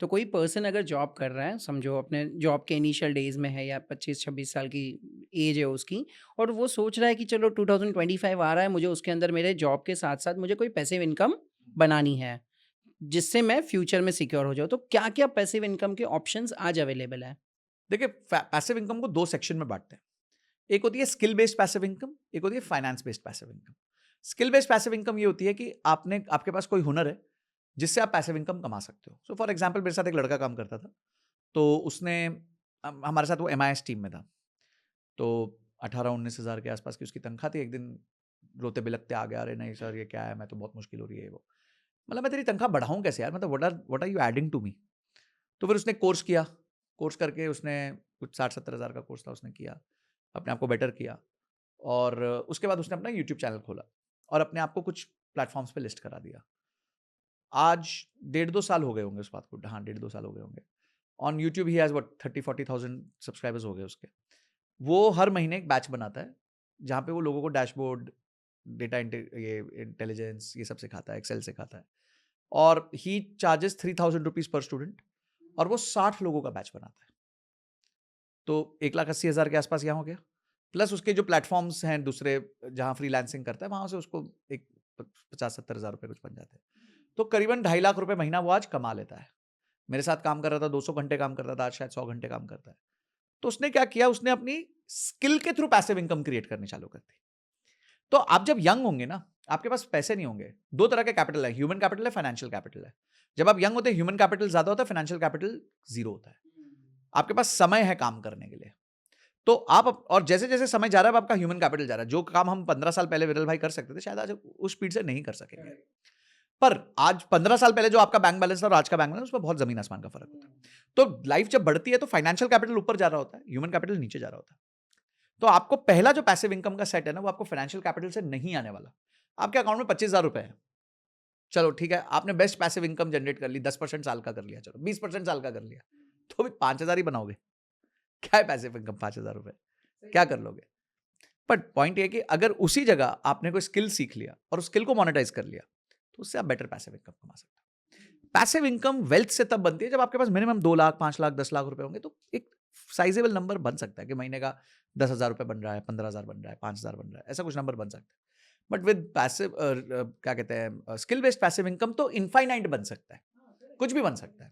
तो कोई पर्सन अगर जॉब कर रहा है, समझो अपने जॉब के इनिशियल डेज़ में है या 25-26 साल की एज है उसकी और वो सोच रहा है कि चलो 2025 आ रहा है, मुझे उसके अंदर मेरे जॉब के साथ-साथ मुझे कोई पैसिव इनकम बनानी है, जिससे मैं फ्यूचर में सिक्योर हो जाऊँ। तो क्या-क्या पैसिव इनकम के ऑप्शंस आज अवेलेबल हैं? देखिए, पैसिव इनकम को 2 सेक्शन में बाँटते हैं। एक होती है स्किल बेस्ड पैसिव इनकम, एक होती है finance based passive income. Skill based passive income ये होती है कि आपके पास कोई हुनर है, जिससे आप पैसिव इनकम कमा सकते हो। सो फॉर एग्ज़ाम्पल मेरे साथ एक लड़का काम करता था, तो उसने हमारे साथ वो एमआईएस टीम में था। तो 18-19 हज़ार के आसपास की उसकी तनख्वाह थी। एक दिन रोते-बिलखते आ गया, "अरे नहीं सर, ये क्या है? मैं तो बहुत मुश्किल हो रही है ये वो।" मतलब मैं तेरी तनख्वाह बढ़ाऊँ कैसे यार? मतलब what are you adding to me? तो फिर उसने कोर्स किया, कोर्स करके उसने कुछ 60-70 हज़ार का कोर्स था उसने किया, अपने आप को बेटर किया और उसके बाद उसने अपना यूट्यूब चैनल खोला और अपने आप को कुछ प्लेटफ़ॉर्म्स पे लिस्ट करा दिया। आज डेढ़ 2 साल हो गए होंगे उस बात को, हाँ, डेढ़ 2 साल हो गए होंगे। On YouTube he has what 30-40,000 subscribers हो गए उसके। वो हर महीने एक बैच बनाता है, जहाँ पे वो लोगों को डैशबोर्ड, डेटा ये इंटेलिजेंस ये सब सिखाता है, एक्सेल सिखाता है और ही चार्जेस ₹3000 पर स्टूडेंट और वो 60 लोगों का बैच बनाता है। तो 1,80,000 के आसपास यहाँ हो गया। प्लस उसके जो प्लेटफ़ॉर्म्स हैं दूसरे जहाँ फ्रीलांसिंग करता है, वहाँ से उसको एक 50-70 हज़ार रुपए कुछ बन जाते हैं। तो करीबन ढाई लाख रुपए महीना वो आज कमा लेता है। मेरे साथ काम कर रहा था, 200 घंटे काम करता था, आज शायद 100 घंटे काम करता है। तो उसने क्या किया, उसने अपनी स्किल के थ्रू पैसिव इनकम क्रिएट करनी चालू कर दी। तो आप जब यंग होंगे ना, आपके पास पैसे नहीं होंगे। 2 तरह के कैपिटल है, ह्यूमन कैपिटल है, फाइनेंशियल कैपिटल है। जब आप यंग होते हैं, ह्यूमन कैपिटल ज़्यादा होता है, फाइनेंशियल कैपिटल 0 होता है। आपके पास समय है काम करने के लिए। तो और जैसे-जैसे समय जा रहा है, अब आपका ह्यूमन कैपिटल जा रहा है। जो काम हम 15 साल पहले विरल भाई कर सकते थे, शायद आज उस स्पीड से नहीं कर सकेंगे। पर आज 15 साल पहले जो आपका बैंक बैलेंस था और आज का बैंक बैलेंस, उसमें बहुत ज़मीन आसमान का फ़र्क होता है। तो लाइफ जब बढ़ती है, तो फाइनेंशियल कैपिटल ऊपर जा रहा होता है, ह्यूमन कैपिटल नीचे जा रहा होता है। तो आपको पहला जो पैसिव इनकम का सेट है ना, वो आपको फाइनेंशियल कैपिटल से नहीं आने वाला। आपके अकाउंट में 25,000 रुपए है। चलो ठीक है, आपने बेस्ट पैसिव इनकम जनरेट कर ली, 10% साल का कर लिया, चलो 20% साल का कर लिया, तो भी 5,000 ही बनाओगे। क्या है पैसिव इनकम 5,000 रुपए? क्या कर लोगे? बट पॉइंट ये है कि अगर उसी जगह आपने कोई स्किल सीख लिया और उस स्किल को मोनेटाइज कर लिया, तो उससे आप बेटर पैसिव इनकम कमा सकते हो। पैसिव इनकम वेल्थ से तब बनती है जब आपके पास मिनिमम 2 लाख, 5 लाख, 10 लाख रुपए होंगे, तो एक साइजेबल नंबर बन सकता है कि महीने का 10,000 रुपए बन रहा है, 15,000 बन रहा है, 5,000 बन रहा है, ऐसा कुछ नंबर बन सकता है। बट विद पैसिव क्या कहते हैं, स्किल बेस्ड पैसिव इनकम तो इनफाइनाइट बन सकता है, कुछ भी बन सकता है।